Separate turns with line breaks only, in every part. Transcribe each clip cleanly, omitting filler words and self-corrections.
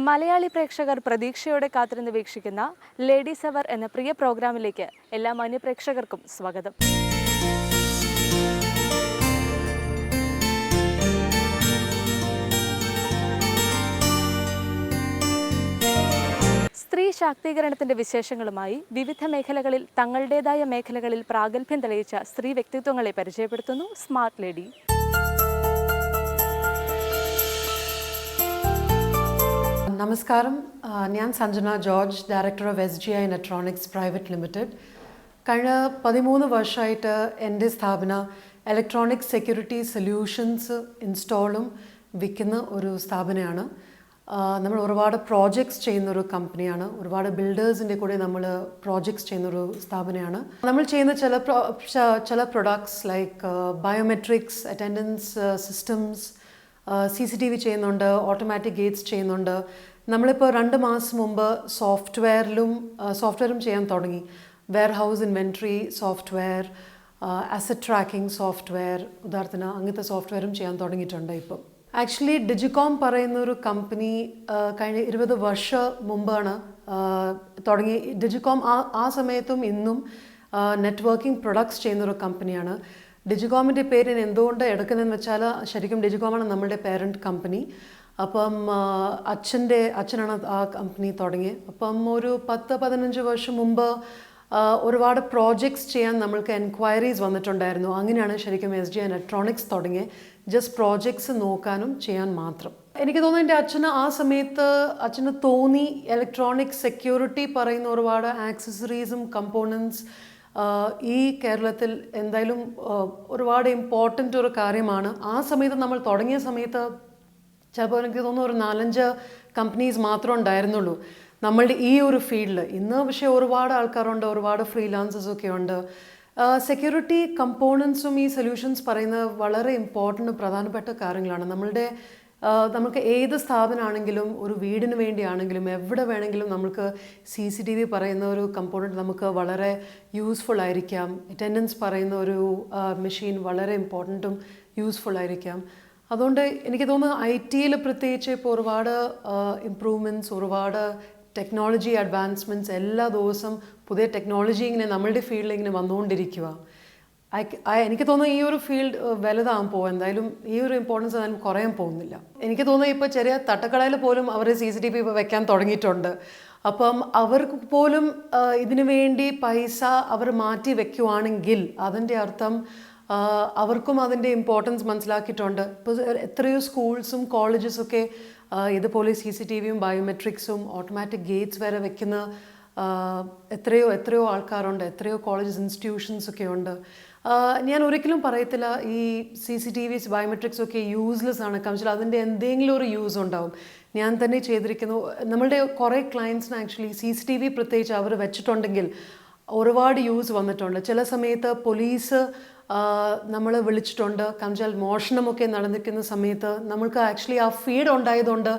മലയാളി പ്രേക്ഷകർ പ്രതീക്ഷയോടെ കാത്തിരുന്ന് വീക്ഷിക്കുന്ന ലേഡീസ് അവർ എന്ന പ്രിയ പ്രോഗ്രാമിലേക്ക് എല്ലാ മാന്യപ്രേക്ഷകർക്കും സ്വാഗതം. സ്ത്രീ ശാക്തീകരണത്തിന്റെ വിശേഷങ്ങളുമായി വിവിധ മേഖലകളിൽ തങ്ങളുടേതായ മേഖലകളിൽ പ്രാഗൽഭ്യം തെളിയിച്ച സ്ത്രീ വ്യക്തിത്വങ്ങളെ പരിചയപ്പെടുത്തുന്നു സ്മാർട്ട് ലേഡി.
നമസ്കാരം, ഞാൻ Sanjana George, director of SGI Netronics private limited. കഴിഞ്ഞ 13 വർഷമായിട്ട് എൻ്റെ സ്ഥാപനം ഇലക്ട്രോണിക് സെക്യൂരിറ്റി സൊല്യൂഷൻസ് ഇൻസ്റ്റാളും വിൽക്കുന്ന ഒരു സ്ഥാപനമാണ്. നമ്മൾ ഒരുപാട് പ്രോജക്ട്സ് ചെയ്യുന്നൊരു കമ്പനിയാണ്. ഒരുപാട് ബിൽഡേഴ്സിൻ്റെ കൂടെ നമ്മൾ പ്രോജക്ട്സ് ചെയ്യുന്നൊരു സ്ഥാപനമാണ്. നമ്മൾ ചെയ്യുന്ന ചില products like biometrics, attendance systems, CCTV ചെയ്യുന്നുണ്ട്, ഓട്ടോമാറ്റിക് ഗേറ്റ്സ് ചെയ്യുന്നുണ്ട്. നമ്മളിപ്പോൾ 2 മാസം മുമ്പ് സോഫ്റ്റ്വെയറും ചെയ്യാൻ തുടങ്ങി. Warehouse inventory software, asset tracking software, ഉദാഹരണത്തിന് അങ്ങനത്തെ സോഫ്റ്റ്വെയറും ചെയ്യാൻ തുടങ്ങിയിട്ടുണ്ട്. ഇപ്പം ആക്ച്വലി ഡിജികോം പറയുന്നൊരു കമ്പനി കഴിഞ്ഞ 20 വർഷം മുമ്പാണ് തുടങ്ങി. ഡിജികോം ആ സമയത്തും ഇന്നും നെറ്റ്വർക്കിംഗ് പ്രൊഡക്ട്സ് ചെയ്യുന്നൊരു കമ്പനിയാണ്. ഡിജികോമിൻ്റെ പേര് ഞാൻ എന്തുകൊണ്ട് എടുക്കുന്നതെന്ന് വെച്ചാൽ, ശരിക്കും ഡിജികോമാണ് നമ്മളുടെ പേരൻറ്റ് കമ്പനി. അപ്പം അച്ഛനാണ് ആ കമ്പനി തുടങ്ങിയത്. അപ്പം ഒരു 10-15 വർഷം മുമ്പ് ഒരുപാട് പ്രോജക്ട്സ് ചെയ്യാൻ നമ്മൾക്ക് എൻക്വയറീസ് വന്നിട്ടുണ്ടായിരുന്നു. അങ്ങനെയാണ് ശരിക്കും SGI നെട്രോണിക്സ് തുടങ്ങിയത്. ജസ്റ്റ് പ്രോജക്ട്സ് നോക്കാനും ചെയ്യാൻ മാത്രം. എനിക്ക് തോന്നുന്നു എൻ്റെ ആ സമയത്ത് അച്ഛന് തോന്നി ഇലക്ട്രോണിക് സെക്യൂരിറ്റി പറയുന്ന ഒരുപാട് ആക്സസറീസും കമ്പോണൻസ് ഈ കേരളത്തിൽ എന്തായാലും ഒരുപാട് ഇമ്പോർട്ടൻ്റ് ഒരു കാര്യമാണ്. ആ സമയത്ത് നമ്മൾ തുടങ്ങിയ സമയത്ത് ചിലപ്പോൾ എനിക്ക് തോന്നുന്നു ഒരു 4-5 കമ്പനീസ് മാത്രമേ ഉണ്ടായിരുന്നുള്ളൂ നമ്മളുടെ ഈ ഒരു ഫീൽഡിൽ. ഇന്ന് പക്ഷേ ഒരുപാട് ആൾക്കാരുണ്ട്, ഒരുപാട് ഫ്രീലാൻസേഴ്സൊക്കെ ഉണ്ട്. സെക്യൂരിറ്റി കമ്പോണൻസും ഈ സൊല്യൂഷൻസ് പറയുന്നത് വളരെ ഇമ്പോർട്ടൻ്റ് പ്രധാനപ്പെട്ട കാര്യങ്ങളാണ്. നമുക്ക് ഏത് സ്ഥാപനമാണെങ്കിലും, ഒരു വീടിന് വേണ്ടിയാണെങ്കിലും, എവിടെ വേണമെങ്കിലും നമുക്ക് CCTV പറയുന്ന ഒരു കമ്പോണൻറ്റ് നമുക്ക് വളരെ യൂസ്ഫുൾ ആയിരിക്കാം. അറ്റൻഡൻസ് പറയുന്ന ഒരു മെഷീൻ വളരെ ഇമ്പോർട്ടൻറ്റും യൂസ്ഫുൾ ആയിരിക്കാം. അതുകൊണ്ട് എനിക്ക് തോന്നുന്നു IT പ്രത്യേകിച്ച് ഇപ്പോൾ ഒരുപാട് ഇമ്പ്രൂവ്മെൻറ്റ്സ്, ഒരുപാട് ടെക്നോളജി അഡ്വാൻസ്മെൻറ്റ്സ്, എല്ലാ ദിവസവും പുതിയ ടെക്നോളജി ഇങ്ങനെ നമ്മളുടെ ഫീൽഡിൽ ഇങ്ങനെ വന്നുകൊണ്ടിരിക്കുക. എനിക്ക് തോന്നുന്നു ഈ ഒരു ഫീൽഡ് വലുതാകാൻ പോകും. എന്തായാലും ഈ ഒരു ഇമ്പോർട്ടൻസ് എന്തായാലും കുറയാൻ പോകുന്നില്ല. എനിക്ക് തോന്നുന്നു ഇപ്പോൾ ചെറിയ തട്ടക്കടയിൽ പോലും അവർ CCTV ഇപ്പോൾ വെക്കാൻ തുടങ്ങിയിട്ടുണ്ട്. അപ്പം അവർക്ക് പോലും ഇതിനു വേണ്ടി പൈസ അവർ മാറ്റി വെക്കുവാണെങ്കിൽ അതിൻ്റെ അർത്ഥം അവർക്കും അതിൻ്റെ ഇമ്പോർട്ടൻസ് മനസ്സിലാക്കിയിട്ടുണ്ട്. ഇപ്പോൾ എത്രയോ സ്കൂൾസും കോളേജസൊക്കെ ഇതുപോലെ CCTVയും ബയോമെട്രിക്സും ഓട്ടോമാറ്റിക് ഗേറ്റ്സ് വരെ വെക്കുന്ന എത്രയോ ആൾക്കാരുണ്ട്, എത്രയോ കോളേജസ് ഇൻസ്റ്റിറ്റ്യൂഷൻസൊക്കെ ഉണ്ട്. ഞാൻ ഒരിക്കലും പറയത്തില്ല ഈ CCTVs ബയോമെട്രിക്സ് ഒക്കെ യൂസ്ലെസ് ആണ്. കാരണം അതിൻ്റെ എന്തെങ്കിലും ഒരു യൂസ് ഉണ്ടാവും. ഞാൻ തന്നെ ചെയ്തിരിക്കുന്നു. നമ്മളുടെ കുറേ ക്ലയൻസിന് ആക്ച്വലി CCTV പ്രത്യേകിച്ച് അവർ വെച്ചിട്ടുണ്ടെങ്കിൽ ഒരുപാട് യൂസ് വന്നിട്ടുണ്ട്. ചില സമയത്ത് പോലീസ് നമ്മൾ വിളിച്ചിട്ടുണ്ട്. കാരണം മോഷണമൊക്കെ നടന്നിരിക്കുന്ന സമയത്ത് നമ്മൾക്ക് ആക്ച്വലി ആ ഫീഡ് ഉണ്ടായതുകൊണ്ട്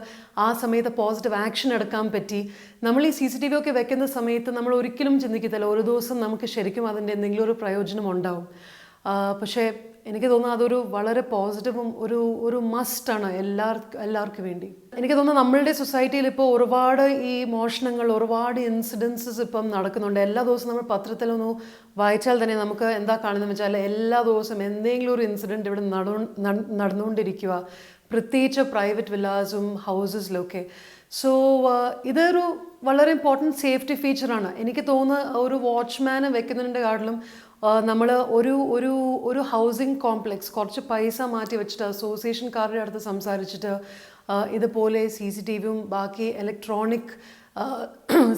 ആ സമയത്ത് പോസിറ്റീവ് ആക്ഷൻ എടുക്കാൻ പറ്റി. നമ്മൾ ഈ CCTV ഒക്കെ വെക്കുന്ന സമയത്ത് നമ്മൾ ഒരിക്കലും ചിന്തിക്കത്തില്ല ഒരു ദിവസം നമുക്ക് ശരിക്കും അതിൻ്റെ എന്തെങ്കിലും ഒരു പ്രയോജനം ഉണ്ടാവും. പക്ഷേ എനിക്ക് തോന്നുന്നു അതൊരു വളരെ പോസിറ്റീവും ഒരു മസ്റ്റാണ് എല്ലാവർക്കും വേണ്ടി. എനിക്ക് തോന്നുന്നു നമ്മളുടെ സൊസൈറ്റിയിൽ ഇപ്പോൾ ഒരുപാട് ഈ മോഷണങ്ങൾ, ഒരുപാട് ഇൻസിഡൻസസ് ഇപ്പം നടക്കുന്നുണ്ട്. എല്ലാ ദിവസവും നമ്മൾ പത്രത്തിലൊന്ന് വായിച്ചാൽ തന്നെ നമുക്ക് എന്താ കാണുന്നതെന്ന് വെച്ചാൽ എല്ലാ ദിവസവും എന്തെങ്കിലും ഒരു ഇൻസിഡൻറ്റ് ഇവിടെ നടന്നുകൊണ്ടിരിക്കുക, പ്രത്യേകിച്ച് പ്രൈവറ്റ് വില്ലാസും ഹൗസസിലൊക്കെ. സോ ഇതൊരു വളരെ ഇമ്പോർട്ടൻറ്റ് സേഫ്റ്റി ഫീച്ചറാണ്. എനിക്ക് തോന്നുന്നു ഒരു വാച്ച്മാനെ വെക്കുന്നതിൻ്റെ കാട്ടിലും നമ്മൾ ഒരു ഹൗസിംഗ് കോംപ്ലക്സ് കുറച്ച് പൈസ മാറ്റി വെച്ചിട്ട് അസോസിയേഷൻകാരുടെ അടുത്ത് സംസാരിച്ചിട്ട് ഇതുപോലെ CCTVയും ബാക്കി ഇലക്ട്രോണിക്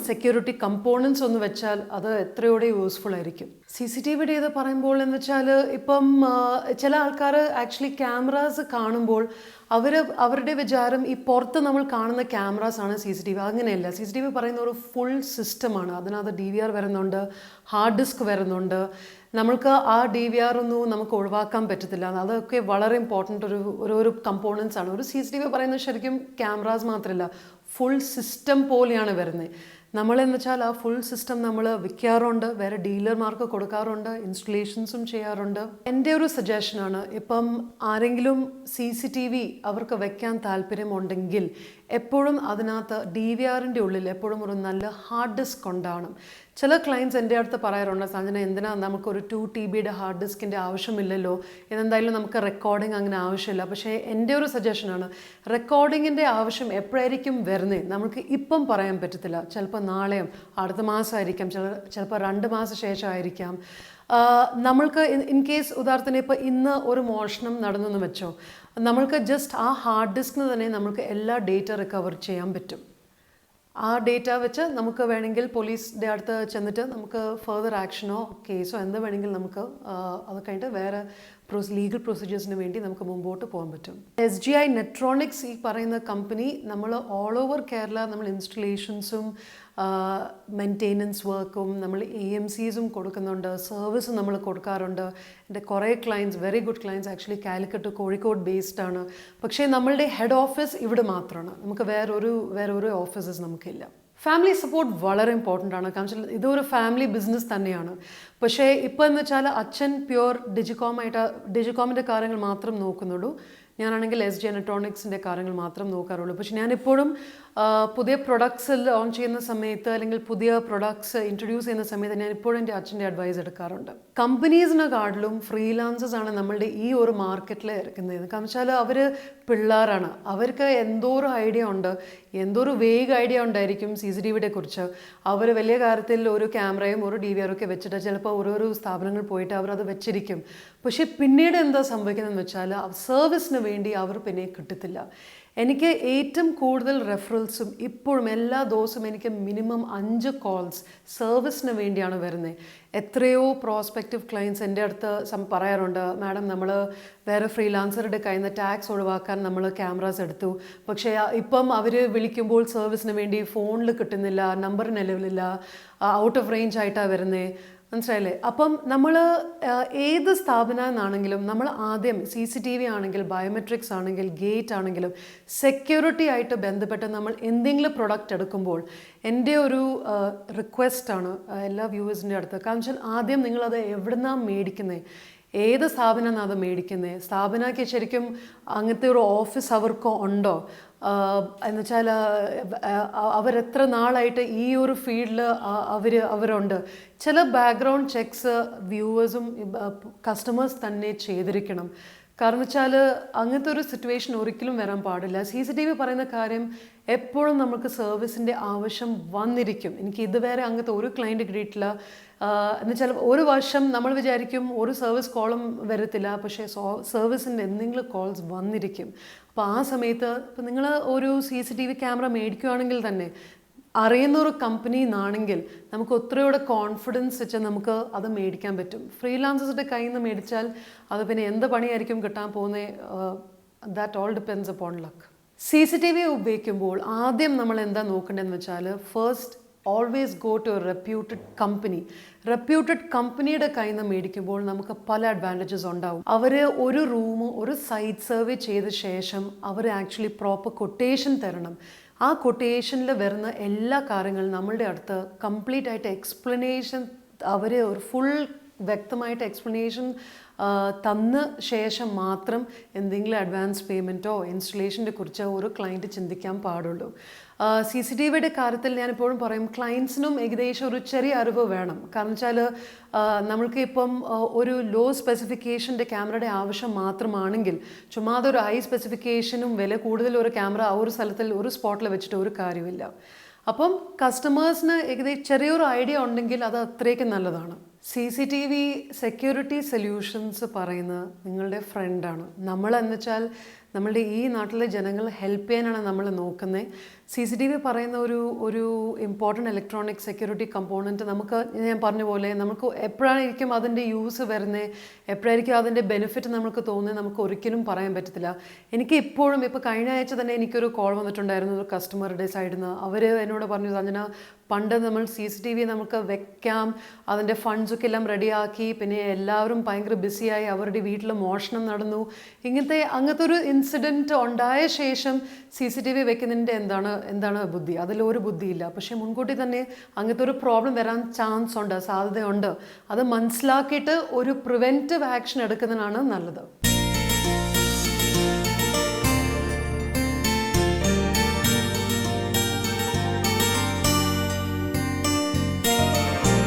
സെക്യൂരിറ്റി കമ്പോണൻസ് ഒന്ന് വെച്ചാൽ അത് എത്രയോടെ യൂസ്ഫുൾ ആയിരിക്കും. CCTVയുടെ ഇത് പറയുമ്പോൾ എന്ന് വെച്ചാൽ ഇപ്പം ചില ആൾക്കാർ ആക്ച്വലി ക്യാമറാസ് കാണുമ്പോൾ അവരുടെ വിചാരം ഈ പുറത്ത് നമ്മൾ കാണുന്ന ക്യാമറാസാണ് CCTV. അങ്ങനെയല്ല. CCTV പറയുന്ന ഒരു ഫുൾ സിസ്റ്റമാണ്. അതിനകത്ത് DVR വരുന്നുണ്ട്, ഹാർഡ് ഡിസ്ക് വരുന്നുണ്ട്. നമ്മൾക്ക് ആ DVR ഒന്നും നമുക്ക് ഒഴിവാക്കാൻ പറ്റത്തില്ല. അതൊക്കെ വളരെ ഇമ്പോർട്ടൻ്റ് ഒരു കമ്പോണൻസ് ആണ്. ഒരു CCTV പറയുന്നത് ശരിക്കും ക്യാമറാസ് മാത്രമല്ല, ഫുൾ സിസ്റ്റം പോലെയാണ് വരുന്നത്. നമ്മളെന്ന് വെച്ചാൽ ആ ഫുൾ സിസ്റ്റം നമ്മൾ വിൽക്കാറുണ്ട്, വേറെ ഡീലർമാർക്ക് കൊടുക്കാറുണ്ട്, ഇൻസ്റ്റലേഷൻസും ചെയ്യാറുണ്ട്. എൻ്റെ ഒരു സജഷനാണ്, ഇപ്പം ആരെങ്കിലും CCTV അവർക്ക് വെക്കാൻ താല്പര്യമുണ്ടെങ്കിൽ എപ്പോഴും അതിനകത്ത് DVRൻ്റെ ഉള്ളിൽ എപ്പോഴും ഒരു നല്ല ഹാർഡ് ഡിസ്ക് ഉണ്ടാവണം. ചില ക്ലയൻസ് എൻ്റെ അടുത്ത് പറയാറുണ്ട്, സഞ്ജന എന്തിനാ നമുക്കൊരു 2 TBയുടെ ഹാർഡ് ഡിസ്കിൻ്റെ ആവശ്യമില്ലല്ലോ, ഇതെന്തായാലും നമുക്ക് റെക്കോർഡിംഗ് അങ്ങനെ ആവശ്യമില്ല. പക്ഷേ എൻ്റെ ഒരു സജഷനാണ്, റെക്കോർഡിങ്ങിൻ്റെ ആവശ്യം എപ്പോഴായിരിക്കും വരുന്നത് നമുക്ക് ഇപ്പം പറയാൻ പറ്റത്തില്ല. ചിലപ്പോൾ നാളെയും അടുത്ത മാസമായിരിക്കാം, ചിലപ്പോൾ 2 മാസം ശേഷമായിരിക്കാം. നമ്മൾക്ക് ഇൻ കേസ് ഉദാഹരണത്തിന് ഇപ്പോൾ ഇന്ന് ഒരു മോഷണം നടന്നെന്ന് വെച്ചോ, നമ്മൾക്ക് ജസ്റ്റ് ആ ഹാർഡ് ഡിസ്കിന് തന്നെ നമുക്ക് എല്ലാ ഡേറ്റ റിക്കവർ ചെയ്യാൻ പറ്റും. ആ ഡേറ്റ വെച്ച് നമുക്ക് വേണമെങ്കിൽ പോലീസിൻ്റെ അടുത്ത് ചെന്നിട്ട് നമുക്ക് ഫർദർ ആക്ഷനോ കേസോ എന്ത് വേണമെങ്കിൽ നമുക്ക് അത് കഴിഞ്ഞിട്ട് വേറെ ലീഗൽ പ്രൊസീജിയേഴ്സിന് വേണ്ടി നമുക്ക് മുമ്പോട്ട് പോകാൻ പറ്റും. SGI നെട്രോണിക്സ് ഈ പറയുന്ന കമ്പനി നമ്മൾ ഓൾ ഓവർ കേരള നമ്മൾ ഇൻസ്റ്റലേഷൻസും മെയിൻ്റെനൻസ് വർക്കും നമ്മൾ AMCസും കൊടുക്കുന്നുണ്ട്, സർവീസും നമ്മൾ കൊടുക്കാറുണ്ട്. എൻ്റെ കുറേ clients, very good clients actually Calicut Kozhikode based ആണ്. പക്ഷേ നമ്മളുടെ ഹെഡ് ഓഫീസ് ഇവിടെ മാത്രമാണ്, നമുക്ക് വേറൊരു ഓഫീസസ് നമുക്കില്ല. ഫാമിലി സപ്പോർട്ട് വളരെ ഇമ്പോർട്ടൻ്റ് ആണ്, കാരണം വെച്ചാൽ ഇതൊരു ഫാമിലി ബിസിനസ് തന്നെയാണ്. പക്ഷേ ഇപ്പോൾ എന്ന് വെച്ചാൽ അച്ഛൻ പ്യുവർ ഡിജികോമിൻ്റെ കാര്യങ്ങൾ മാത്രം നോക്കുന്നുള്ളൂ, ഞാനാണെങ്കിൽ SGI നെട്രോണിക്സിൻ്റെ കാര്യങ്ങൾ മാത്രം നോക്കാറുള്ളൂ. പക്ഷെ ഞാനിപ്പോഴും പുതിയ പ്രൊഡക്ട്സ് ലോഞ്ച് ചെയ്യുന്ന സമയത്ത് അല്ലെങ്കിൽ പുതിയ പ്രൊഡക്ട്സ് ഇൻട്രൊഡ്യൂസ് ചെയ്യുന്ന സമയത്ത് ഞാൻ ഇപ്പോഴും എൻ്റെ അച്ഛൻ്റെ അഡ്വൈസ് എടുക്കാറുണ്ട്. കമ്പനീസിനെക്കാട്ടിലും ഫ്രീലാൻസേഴ്സ് ആണ് നമ്മളുടെ ഈ ഒരു മാർക്കറ്റിൽ ഇറക്കുന്നത്. കാരണം വെച്ചാൽ അവർ പിള്ളേരാണ്, അവർക്ക് എന്തോ ഒരു ഐഡിയ ഉണ്ട്, എന്തോ ഒരു വേഗ് ഐഡിയ ഉണ്ടായിരിക്കും CCTVയുടെ കുറിച്ച്. അവർ വലിയ കാര്യത്തിൽ ഒരു ക്യാമറയും ഒരു DVR ഒക്കെ വെച്ചിട്ട് ചിലപ്പോൾ ഓരോരോ സ്ഥാപനങ്ങൾ പോയിട്ട് അവരത് വെച്ചിരിക്കും. പക്ഷെ പിന്നീട് എന്താ സംഭവിക്കുന്നതെന്ന് വെച്ചാൽ സർവീസിന് വേണ്ടി അവർ പിന്നെ കിട്ടത്തില്ല. എനിക്ക് ഏറ്റവും കൂടുതൽ റെഫറൽസും ഇപ്പോഴും എല്ലാ ദിവസവും എനിക്ക് മിനിമം 5 കോൾസ് സർവീസിന് വേണ്ടിയാണ് വരുന്നത്. എത്രയോ പ്രോസ്പെക്റ്റീവ് ക്ലയൻസ് എൻ്റെ അടുത്ത് പറയാറുണ്ട്, മാഡം നമ്മൾ വേറെ ഫ്രീലാൻസറുടെ കയ്യിൽ നിന്ന് ടാക്സ് ഒഴിവാക്കാൻ നമ്മൾ ക്യാമറാസ് എടുത്തു, പക്ഷേ ഇപ്പം അവർ വിളിക്കുമ്പോൾ സർവീസിന് വേണ്ടി ഫോണിൽ കിട്ടുന്നില്ല, നമ്പർ നിലവിലില്ല, ഔട്ട് ഓഫ് റേഞ്ച് ആയിട്ടാണ് വരുന്നത്. മനസ്സിലായില്ലേ? അപ്പം നമ്മൾ ഏത് സ്ഥാപനമാണെങ്കിലും നമ്മൾ ആദ്യം CCTV ആണെങ്കിൽ, ബയോമെട്രിക്സ് ആണെങ്കിൽ, ഗേറ്റ് ആണെങ്കിലും സെക്യൂരിറ്റി ആയിട്ട് ബന്ധപ്പെട്ട് നമ്മൾ എന്തെങ്കിലും പ്രൊഡക്റ്റ് എടുക്കുമ്പോൾ എൻ്റെ ഒരു റിക്വസ്റ്റാണ് എല്ലാ വ്യൂവേഴ്സിൻ്റെ അടുത്ത്, കാരണം വെച്ചാൽ ആദ്യം നിങ്ങളത് എവിടുന്നാണ് മേടിക്കുന്നത്, ഏത് സ്ഥാപനമാണ് അത് മേടിക്കുന്നത്, സ്ഥാപനമൊക്കെ ശരിക്കും അങ്ങനത്തെ ഒരു ഓഫീസ് അവർക്ക് ഉണ്ടോ, എന്നുവെച്ചാൽ അവരെത്ര നാളായിട്ട് ഈ ഒരു ഫീൽഡിൽ അവരുണ്ട്. ചില ബാക്ക്ഗ്രൗണ്ട് ചെക്സ് വ്യൂവേഴ്സും കസ്റ്റമേഴ്സ് തന്നെ ചെയ്തിരിക്കണം. കാരണം വെച്ചാൽ അങ്ങനത്തെ ഒരു സിറ്റുവേഷൻ ഒരിക്കലും വരാൻ പാടില്ല. CCTV പറയുന്ന കാര്യം എപ്പോഴും നമുക്ക് സർവീസിൻ്റെ ആവശ്യം വന്നിരിക്കും. എനിക്ക് ഇതുവരെ അങ്ങനത്തെ ഒരു ക്ലയൻറ്റ് കിട്ടിയിട്ടില്ല. എന്നുവെച്ചാൽ ഒരു വർഷം നമ്മൾ വിചാരിക്കും ഒരു സർവീസ് കോളും വരത്തില്ല, പക്ഷേ സർവീസിൻ്റെ എന്തെങ്കിലും കോൾസ് വന്നിരിക്കും. അപ്പോൾ ആ സമയത്ത് ഇപ്പം നിങ്ങൾ ഒരു CCTV ക്യാമറ മേടിക്കുകയാണെങ്കിൽ തന്നെ അറിയുന്ന ഒരു കമ്പനി എന്നാണെങ്കിൽ നമുക്ക് ഒത്തിരിയോടെ കോൺഫിഡൻസ് വെച്ച് നമുക്ക് അത് മേടിക്കാൻ പറ്റും. ഫ്രീലാൻസേഴ്സിൻ്റെ കയ്യിൽ നിന്ന് മേടിച്ചാൽ അത് പിന്നെ എന്ത് പണിയായിരിക്കും കിട്ടാൻ പോകുന്നത്, that all depends upon luck. CCTV ഉപയോഗിക്കുമ്പോൾ ആദ്യം നമ്മൾ എന്താ നോക്കേണ്ടതെന്ന് വെച്ചാൽ, first always go to a reputed കമ്പനിയുടെ കയ്യിൽ നിന്ന് മേടിക്കുമ്പോൾ നമുക്ക് പല അഡ്വാൻറ്റേജസ് ഉണ്ടാവും. അവർ ഒരു റൂം ഒരു സൈറ്റ് സർവേ ചെയ്ത ശേഷം അവർ ആക്ച്വലി പ്രോപ്പർ കൊട്ടേഷൻ തരണം. ആ കൊട്ടേഷനിൽ വരുന്ന എല്ലാ കാര്യങ്ങളും നമ്മളുടെ അടുത്ത് കംപ്ലീറ്റ് ആയിട്ട് എക്സ്പ്ലനേഷൻ, അവർ ഒരു ഫുൾ വ്യക്തമായിട്ട് എക്സ്പ്ലനേഷൻ തന്ന ശേഷം മാത്രം എന്തെങ്കിലും അഡ്വാൻസ് പേയ്മെൻറ്റോ ഇൻസ്റ്റലേഷൻ്റെ കുറിച്ച് ഒരു ക്ലയൻറ്റ് ചിന്തിക്കാൻ പാടുള്ളൂ. CCTVയുടെ കാര്യത്തിൽ ഞാനിപ്പോഴും പറയും, ക്ലയൻസിനും ഏകദേശം ഒരു ചെറിയ അറിവ് വേണം. കാരണം വെച്ചാൽ നമ്മൾക്ക് ഇപ്പം ഒരു ലോ സ്പെസിഫിക്കേഷൻ്റെ ക്യാമറയുടെ ആവശ്യം മാത്രമാണെങ്കിൽ ചുമ്മാതെ ഒരു ഹൈ സ്പെസിഫിക്കേഷനും വില കൂടുതലൊരു ക്യാമറ ആ ഒരു സ്ഥലത്തിൽ ഒരു സ്പോട്ടിൽ വെച്ചിട്ട് ഒരു കാര്യമില്ല. അപ്പം കസ്റ്റമേഴ്സിന് ഏകദേശം ചെറിയൊരു ഐഡിയ ഉണ്ടെങ്കിൽ അത് അത്രയ്ക്ക് നല്ലതാണ്. CCTV സെക്യൂരിറ്റി സൊല്യൂഷൻസ് പറയുന്നത് നിങ്ങളുടെ ഫ്രണ്ടാണ്. നമ്മളെന്ന് വെച്ചാൽ നമ്മളുടെ ഈ നാട്ടിലെ ജനങ്ങൾ ഹെൽപ്പ് ചെയ്യാനാണ് നമ്മൾ നോക്കുന്നത്. CCTV പറയുന്ന ഒരു ഇമ്പോർട്ടൻറ്റ് ഇലക്ട്രോണിക് സെക്യൂരിറ്റി കമ്പോണൻറ്റ് നമുക്ക്, ഞാൻ പറഞ്ഞ പോലെ നമുക്ക് എപ്പോഴായിരിക്കും അതിൻ്റെ യൂസ് വരുന്നത്, എപ്പോഴായിരിക്കും അതിൻ്റെ ബെനിഫിറ്റ് നമുക്ക് തോന്നുന്നത്, നമുക്ക് ഒരിക്കലും പറയാൻ പറ്റത്തില്ല. എനിക്ക് ഇപ്പോഴും, ഇപ്പോൾ കഴിഞ്ഞ ആഴ്ച തന്നെ എനിക്കൊരു കോൾ വന്നിട്ടുണ്ടായിരുന്നു ഒരു കസ്റ്റമറുടെ സൈഡിൽ നിന്ന്. അവർ എന്നോട് പറഞ്ഞു, സഞ്ജന പണ്ട് നമ്മൾ CCTV നമുക്ക് വെക്കാം, അതിൻ്റെ ഫണ്ട്സൊക്കെ എല്ലാം റെഡിയാക്കി, പിന്നെ എല്ലാവരും ഭയങ്കര ബിസിയായി, അവരുടെ വീട്ടിൽ മോഷണം നടന്നു. അങ്ങനത്തെ ഒരു ഇൻസിഡൻറ്റ് ഉണ്ടായ ശേഷം CCTV വെക്കുന്നതിൻ്റെ എന്താണ് ബുദ്ധി? അതിലൊരു ബുദ്ധിയില്ല. പക്ഷേ മുൻകൂട്ടി തന്നെ അങ്ങനത്തെ ഒരു പ്രോബ്ലം വരാൻ ചാൻസ് ഉണ്ട്, സാധ്യതയുണ്ട്. അത് മനസ്സിലാക്കിയിട്ട് ഒരു പ്രിവെൻറ്റീവ് ആക്ഷൻ എടുക്കുന്നതിനാണ് നല്ലത്.